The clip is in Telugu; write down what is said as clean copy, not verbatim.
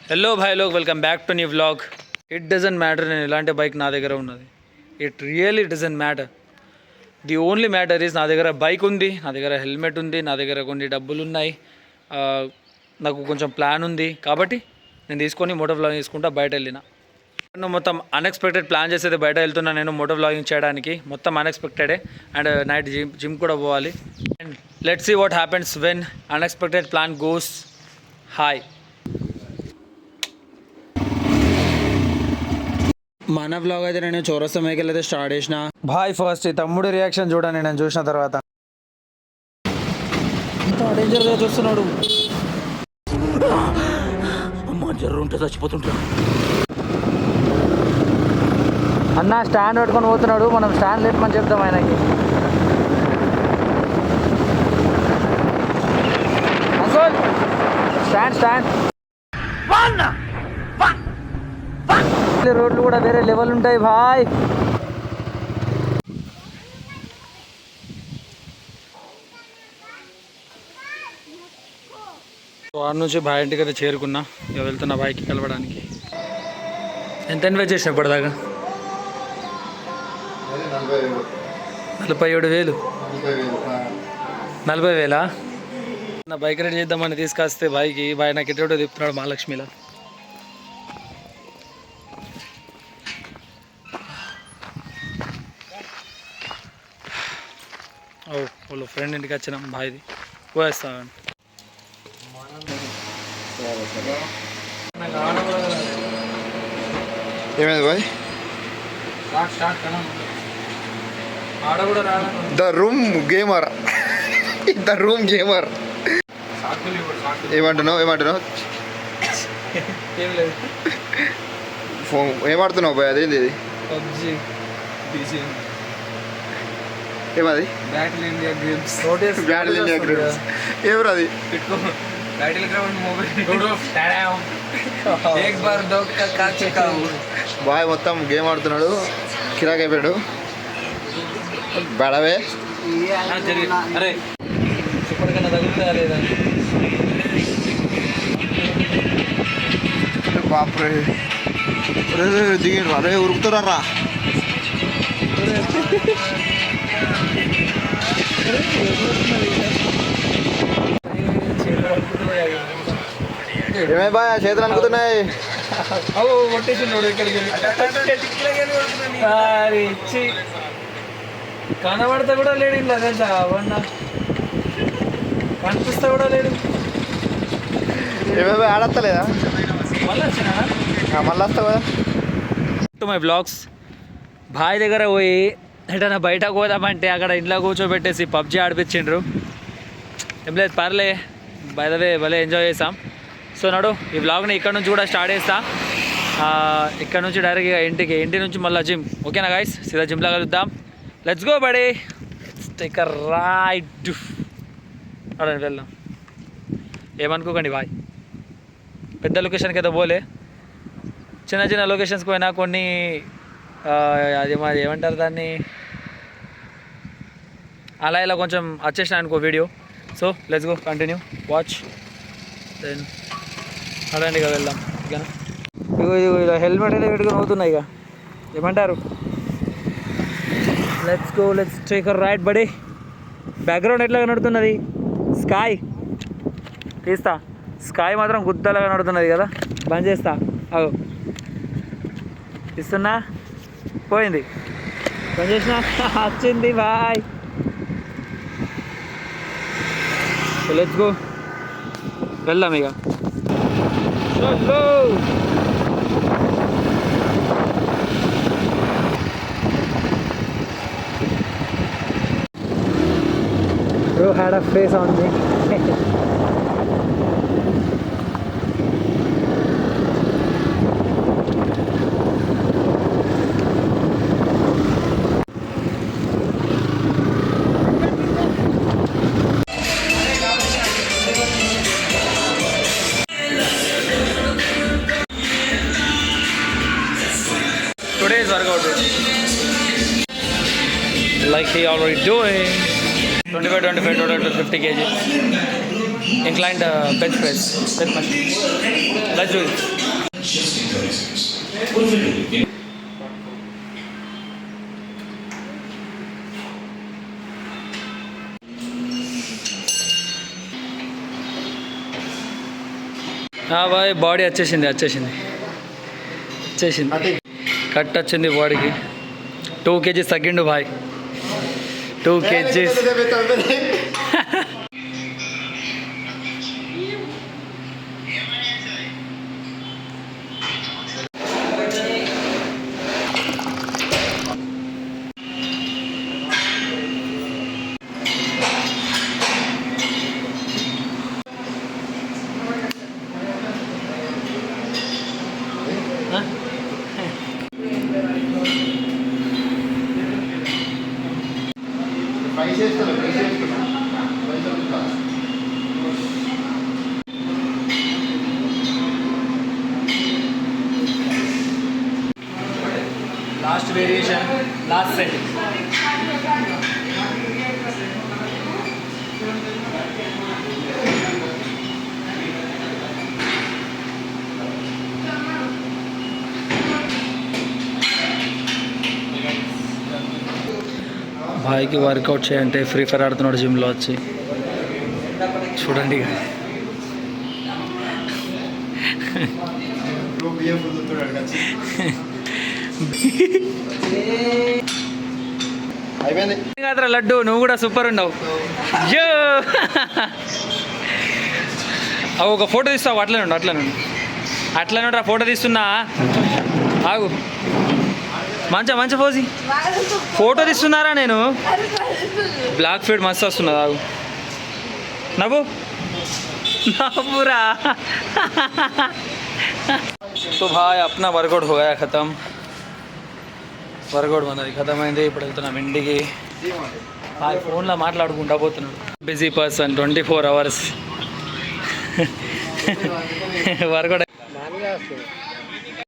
Hello Bhai log welcome back to new vlog. It doesn't matter నేను ఎలాంటి బైక్ నా దగ్గర ఉన్నది. It really doesn't matter. The only matter is నా దగ్గర బైక్ ఉంది, నా దగ్గర హెల్మెట్ ఉంది, నా దగ్గర కొన్ని డబ్బులు ఉన్నాయి, నాకు కొంచెం ప్లాన్ ఉంది. కాబట్టి నేను తీసుకొని మోటో వ్లాగింగ్ తీసుకుంటా బయట వెళ్ళిన. నేను మొత్తం అన్ఎక్స్పెక్టెడ్ ప్లాన్ చేసేది బయట వెళ్తున్నా నేను మోటో వ్లాగింగ్ చేయడానికి. మొత్తం అన్ఎక్స్పెక్టెడే. అండ్ నైట్ జిమ్ కూడా పోవాలి. And let's see what happens when unexpected plan goes high. మన బ్లాగ్ అయితే నేను చౌరస్తా మేకల్ అయితే స్టార్ట్ చేసిన. బాయ్ ఫస్ట్ ఈ తమ్ముడి రియాక్షన్ చూడండి నేను చూసిన తర్వాత. ఇంత డేంజర్గా చూస్తున్నాడు. ఉంటే చచ్చిపోతుంటా అన్న స్టాండ్ పెట్టుకొని పోతున్నాడు. మనం స్టాండ్ లేపమని చెప్తాం ఆయనకి. Uncle stand stand. రోడ్లు కూడా వేరే లెవెల్ ఉంటాయి భాయ్. వారి నుంచి బాయ్ ఇంటికి అయితే చేరుకున్నా. ఇక వెళ్తున్నా బాయ్కి కలవడానికి. ఎంత ఇన్వెస్ట్ చేసిన ఇప్పటిదాకా? 47,000. 40,000 నా బైక్ రైడ్ చేద్దామని తీసుకొస్తే బాయ్కి బాయ్ నాకు ఎటువంటి తిప్పుతున్నాడు మహాలక్ష్మిలా. వాళ్ళు ఫ్రెండ్ ఇంటికి వచ్చినాం బాయ్ది. పోయేస్తాను. ఏమైంది బాయ్? The room gamer. The room gamer. ఏమంటున్నావు ఫోన్ ఏమాడుతున్నావు బాయ్? అదేంది ఇది? ఏమది? Battle India games. ఎవరు అది? బాయ్ మొత్తం గేమ్ ఆడుతున్నాడు, కిరాక్ అయిపోయాడు. బడవే అరే ఇప్పటికన్నా తగులుతా లేదా? బాప్రే దిగిండ్రు. అరే ఉరుకుతారా? ఏమే బాయ్ చేతులు అనుకుతున్నాయి. కనబడతా కూడా లేడు. ఇలా తెలుసా అవన్న కనిపిస్తా కూడా లేడు. ఏమే బాయ్ ఆడత్తలేదా? మళ్ళీ వచ్చినా మళ్ళీ వస్తావు కదా. To my blogs. బాయ్ దగ్గర పోయి ఎటన్నా బయటకు పోదామంటే అక్కడ ఇంట్లో కూర్చోబెట్టేసి పబ్జీ ఆడిపించిండ్రు. ఏం లేదు పర్లే, బై ద వే భలే ఎంజాయ్ చేసాం. సో నడు ఈ వ్లాగ్ని ఇక్కడ నుంచి కూడా స్టార్ట్ చేస్తా. ఇక్కడ నుంచి డైరెక్ట్గా ఇంటి నుంచి మళ్ళీ జిమ్. ఓకేనా గైస్? సీదా జిమ్లో కలుద్దాం. లెట్స్ గో బడే. Take a ride. అడండి వెళ్దాం. ఏమనుకోకండి బాయ్, పెద్ద లొకేషన్కి అయితే పోలే, చిన్న లొకేషన్స్కి పోయినా కొన్ని అది మాది ఏమంటారు దాన్ని, అలా ఇలా కొంచెం వచ్చేసిన అనుకో video. So let's go continue watch. Then అడండి ఇక వెళ్దాం. ఇగో ఇలా హెల్మెట్ అయితే పెట్టుకొని అవుతున్నాయి. ఇక ఏమంటారు? Let's go, let's take a ride buddy. Background ఎట్లా కనడుతున్నది? స్కాయ్ తీస్తా. స్కాయ్ మాత్రం గుద్దలాగా కనడుతున్నది కదా. బంద్ చేస్తా. అగో ఇస్తున్నా, పోయింది. బంద్ చేసిన, వచ్చింది బాయ్. లెట్స్ గో వెళ్దాం ఇక. Bro had a face on me. Today's workout is like he already doing 25 total 50 kg inclined bench press with machine. Let's do it. బాయ్ బాడీ వచ్చేసింది కట్ వచ్చింది బాడీకి 2 kgs తగ్గిండు బాయ్ 2 kgs last variation last set భాయ్కి వర్కౌట్ చేయంటే ఫ్రీ ఫైర్ ఆడుతున్నాడు జిమ్లో వచ్చి చూడండి ఇక. అయిపోయింది కాదురా లడ్డు నువ్వు కూడా సూపర్ ఉండవు యో అవి ఒక ఫోటో తీస్తావు అట్లనే రా ఫోటో తీస్తున్నా ఆగు మంచి పోసి ఫోటో తీస్తున్నారా నేను బ్లాక్ ఫీడ్ మస్తు వస్తున్నది ఆగు నవ్వురా तो भाई अपना वर्कआउट हो गया ख़त्म వర్కౌట్ మనది ఖతమైంది ఇప్పుడు వెళ్తున్నాం ఇంటికి ఆ ఫోన్లో మాట్లాడుకుంటా పోతున్నాడు బిజీ పర్సన్ 24 hours వర్కౌట్